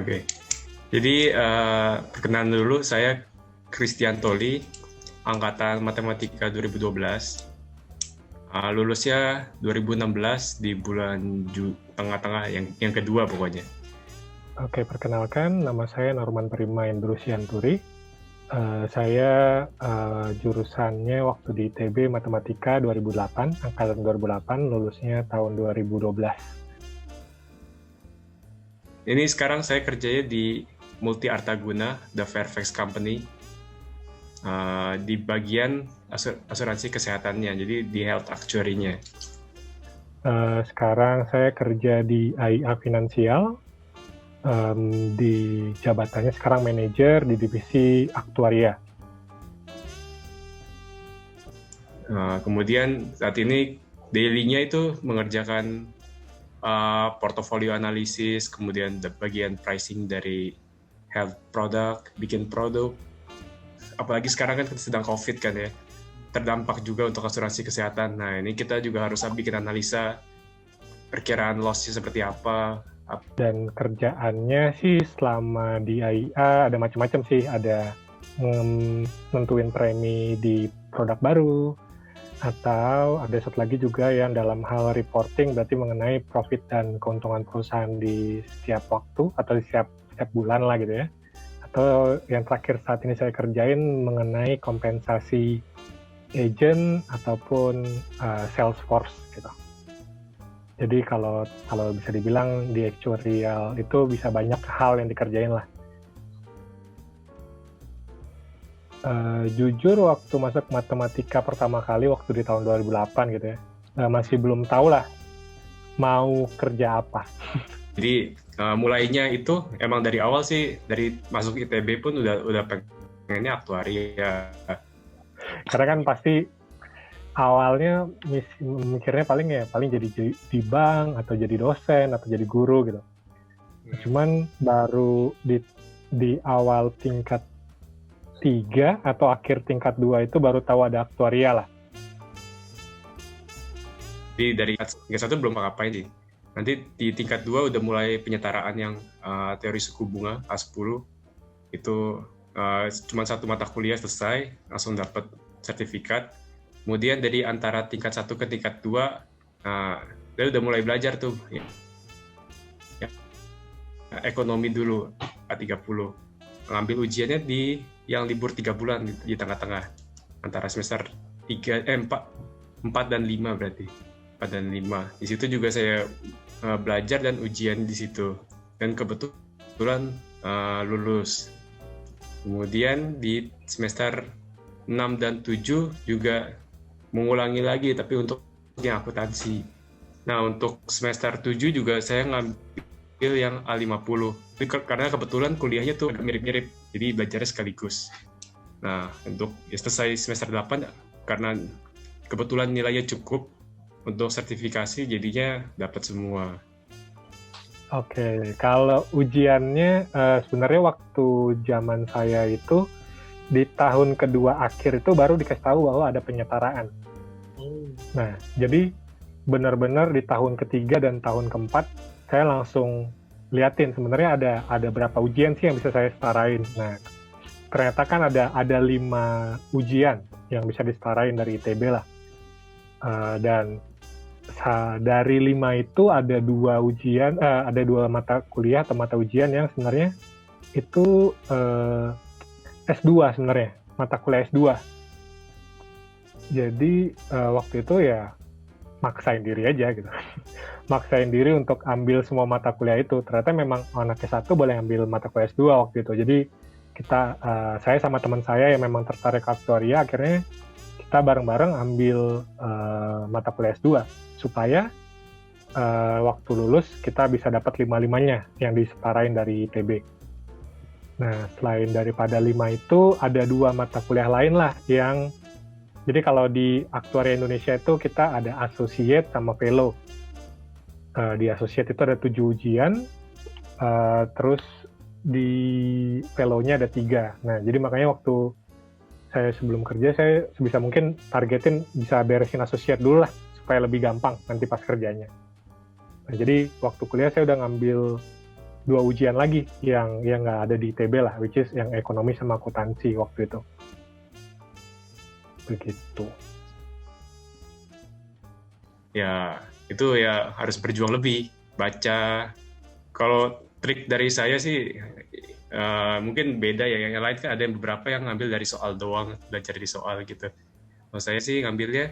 Oke. Jadi perkenalan dulu, saya Christian Toli, angkatan Matematika 2012. Lulusnya 2016 di bulan tengah-tengah yang kedua pokoknya. Oke, perkenalkan, nama saya Norman Prima Indrusianturi. Saya jurusannya waktu di ITB Matematika 2008, angkatan 2008, lulusnya tahun 2012. Ini sekarang saya kerjanya di Multi Artaguna, The Fairfax Company, di bagian asuransi kesehatannya, jadi di health actuary-nya. Sekarang saya kerja di AIA Finansial, di jabatannya sekarang manajer di divisi aktuaria. Kemudian saat ini daily-nya itu mengerjakan portofolio analisis, kemudian bagian pricing dari health product, bikin produk. Apalagi sekarang kan sedang COVID kan ya, terdampak juga untuk asuransi kesehatan. Nah ini kita juga harus bikin analisa perkiraan loss-nya seperti apa. Dan kerjaannya sih selama di AIA ada macam-macam sih, ada nentuin premi di produk baru, atau ada satu lagi juga yang dalam hal reporting, berarti mengenai profit dan keuntungan perusahaan di setiap waktu atau di setiap bulan lah gitu ya. Atau yang terakhir saat ini saya kerjain mengenai kompensasi agent ataupun sales force gitu. Jadi kalau bisa dibilang di actuarial itu bisa banyak hal yang dikerjain lah. Jujur waktu masuk matematika pertama kali waktu di tahun 2008 gitu ya, masih belum tahu lah mau kerja apa. Jadi mulainya itu emang dari awal sih, dari masuk ITB pun udah pengennya aktuaria. Karena kan pasti awalnya mikirnya paling jadi di bank atau jadi dosen atau jadi guru gitu. Cuman baru di awal tingkat 3 atau akhir tingkat 2 itu baru tahu ada aktuaria lah. Jadi dari tingkat 1 belum ngapain sih. Nanti di tingkat 2 udah mulai penyetaraan yang teori suku bunga A10. Itu cuma satu mata kuliah selesai, langsung dapat sertifikat. Kemudian dari antara tingkat 1 ke tingkat 2, dia udah mulai belajar tuh. Ya. Ekonomi dulu, A30. Ngambil ujiannya di yang libur 3 bulan di tengah-tengah. Antara semester 4 dan 5 berarti. 4 dan 5. Di situ juga saya belajar dan ujian di situ. Dan kebetulan lulus. Kemudian di semester 6 dan 7 juga mengulangi lagi, tapi untuk yang akuntansi. Nah, untuk semester 7 juga saya ngambil yang A50. Karena kebetulan kuliahnya tuh mirip-mirip, jadi belajarnya sekaligus. Nah, untuk selesai semester 8, karena kebetulan nilainya cukup untuk sertifikasi, jadinya dapat semua. Oke, kalau ujiannya sebenarnya waktu zaman saya itu di tahun kedua akhir itu baru dikasih tahu bahwa ada penyetaraan. Nah, jadi benar-benar di tahun ketiga dan tahun keempat saya langsung liatin sebenarnya ada berapa ujian sih yang bisa saya setarain. Nah, ternyata kan ada 5 ujian yang bisa disetarain dari ITB lah. Dan dari 5 itu ada 2 ujian, ada 2 mata kuliah atau mata ujian yang sebenarnya itu S2 sebenarnya, mata kuliah S2. Jadi waktu itu ya maksain diri aja gitu. Maksain diri untuk ambil semua mata kuliah itu. Ternyata memang anak S1 boleh ambil mata kuliah S2 waktu itu. Jadi saya sama teman saya yang memang tertarik aktuaria, akhirnya kita bareng-bareng ambil mata kuliah S2 supaya waktu lulus kita bisa dapat 5-5-nya yang disetarain dari ITB. Nah, selain daripada 5 itu ada 2 mata kuliah lain lah yang, jadi kalau di aktuaria Indonesia itu kita ada associate sama fellow. Di associate itu ada 7 ujian, terus di fellow-nya ada 3. Nah, jadi makanya waktu saya sebelum kerja, saya sebisa mungkin targetin bisa beresin associate dulu lah, supaya lebih gampang nanti pas kerjanya. Nah, jadi waktu kuliah saya udah ngambil 2 ujian lagi yang nggak ada di ITB lah, which is yang ekonomi sama akuntansi waktu itu. Begitu. Ya, itu ya harus berjuang lebih, baca. Kalau trik dari saya sih mungkin beda ya. Yang lain kan ada yang beberapa yang ngambil dari soal doang, belajar di soal gitu. Kalau saya sih ngambilnya,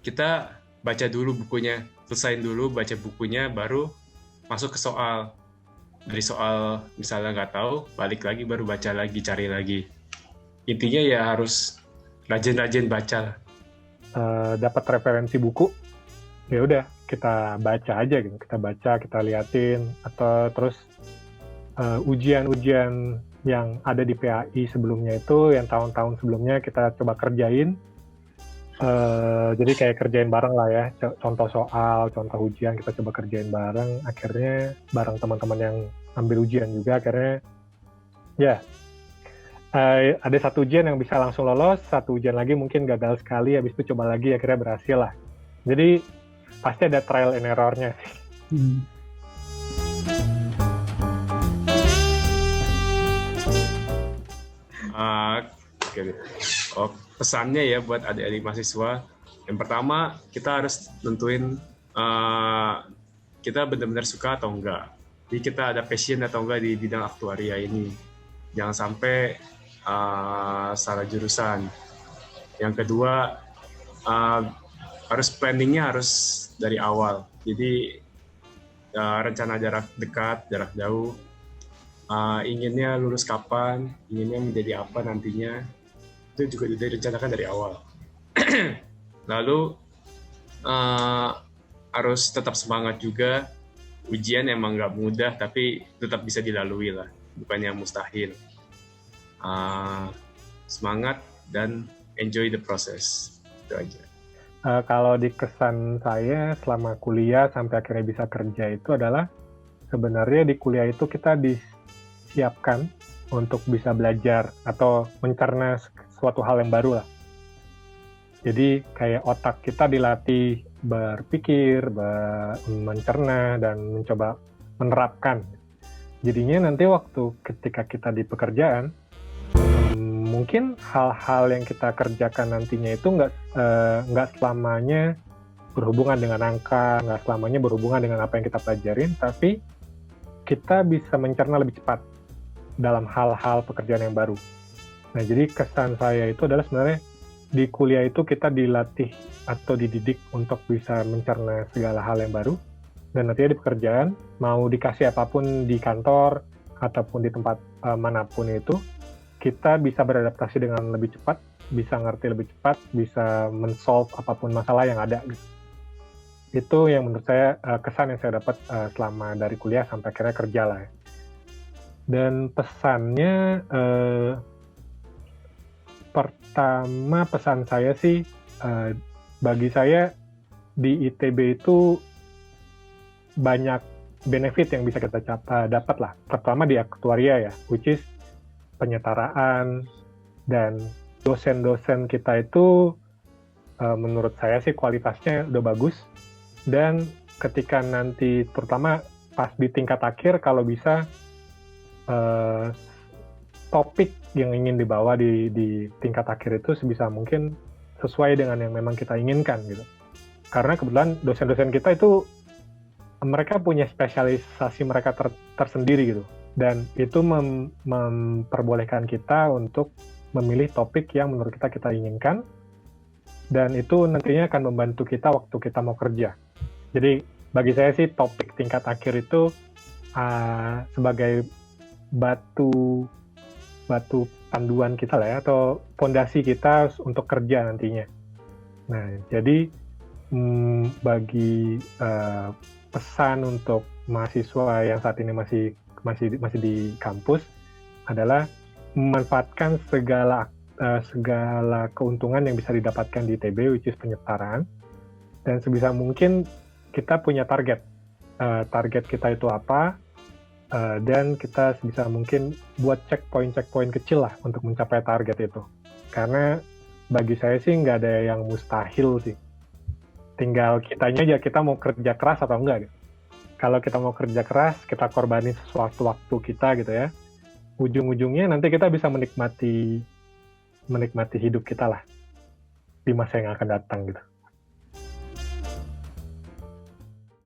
kita baca dulu bukunya, selesain dulu baca bukunya, baru masuk ke soal. Dari soal misalnya nggak tahu, balik lagi baru baca lagi, cari lagi. Intinya ya harus rajin-rajin baca. Dapat referensi buku, ya udah kita baca aja gitu, kita baca, kita liatin, atau terus ujian-ujian yang ada di PAI sebelumnya itu, yang tahun-tahun sebelumnya kita coba kerjain. Jadi kayak kerjain bareng lah ya, contoh soal, contoh ujian kita coba kerjain bareng, akhirnya bareng teman-teman yang ambil ujian juga, akhirnya ya ada satu ujian yang bisa langsung lolos, satu ujian lagi mungkin gagal sekali, habis itu coba lagi, akhirnya berhasil lah. Jadi pasti ada trial and error-nya sih. Pesannya ya buat adik-adik mahasiswa, yang pertama kita harus tentuin kita benar-benar suka atau enggak. Jadi kita ada passion atau enggak di bidang aktuaria ini. Jangan sampai salah jurusan. Yang kedua, harus planningnya harus dari awal. Jadi rencana jarak dekat, jarak jauh, inginnya lulus kapan, inginnya menjadi apa nantinya, itu juga direncanakan dari awal. Lalu harus tetap semangat juga. Ujian emang nggak mudah, tapi tetap bisa dilalui lah, bukannya mustahil. Semangat dan enjoy the process, itu aja. Kalau di kesan saya selama kuliah sampai akhirnya bisa kerja itu adalah, sebenarnya di kuliah itu kita disiapkan untuk bisa belajar atau mencerna suatu hal yang baru lah. Jadi kayak otak kita dilatih berpikir, mencerna, dan mencoba menerapkan. Jadinya nanti waktu ketika kita di pekerjaan, mungkin hal-hal yang kita kerjakan nantinya itu nggak selamanya berhubungan dengan angka, nggak selamanya berhubungan dengan apa yang kita pelajarin, tapi kita bisa mencerna lebih cepat dalam hal-hal pekerjaan yang baru. Nah, jadi kesan saya itu adalah sebenarnya di kuliah itu kita dilatih atau dididik untuk bisa mencerna segala hal yang baru, dan nantinya di pekerjaan, mau dikasih apapun di kantor ataupun di tempat manapun itu, kita bisa beradaptasi dengan lebih cepat, bisa ngerti lebih cepat, bisa men-solve apapun masalah yang ada. Itu yang menurut saya kesan yang saya dapat selama dari kuliah sampai akhirnya kerja lah ya. Dan pesannya, pertama pesan saya sih, bagi saya di ITB itu banyak benefit yang bisa kita dapat lah. Pertama di aktuaria ya, which is penyetaraan, dan dosen-dosen kita itu menurut saya sih kualitasnya udah bagus, dan ketika nanti terutama pas di tingkat akhir kalau bisa topik yang ingin dibawa di tingkat akhir itu sebisa mungkin sesuai dengan yang memang kita inginkan gitu. Karena kebetulan dosen-dosen kita itu mereka punya spesialisasi mereka tersendiri gitu. Dan itu memperbolehkan kita untuk memilih topik yang menurut kita inginkan, dan itu nantinya akan membantu kita waktu kita mau kerja. Jadi bagi saya sih topik tingkat akhir itu sebagai batu panduan kita lah ya, atau fondasi kita untuk kerja nantinya. Nah, jadi bagi pesan untuk mahasiswa yang saat ini masih di kampus adalah memanfaatkan segala keuntungan yang bisa didapatkan di ITB, which is penyetaraan, dan sebisa mungkin kita punya target. Target kita itu apa, dan kita sebisa mungkin buat checkpoint kecil lah untuk mencapai target itu. Karena bagi saya sih nggak ada yang mustahil sih. Tinggal kitanya aja, kita mau kerja keras atau enggak gitu. kalau kita mau kerja keras, kita korbanin sesuatu waktu kita gitu ya, ujung-ujungnya nanti kita bisa menikmati hidup kita lah di masa yang akan datang gitu.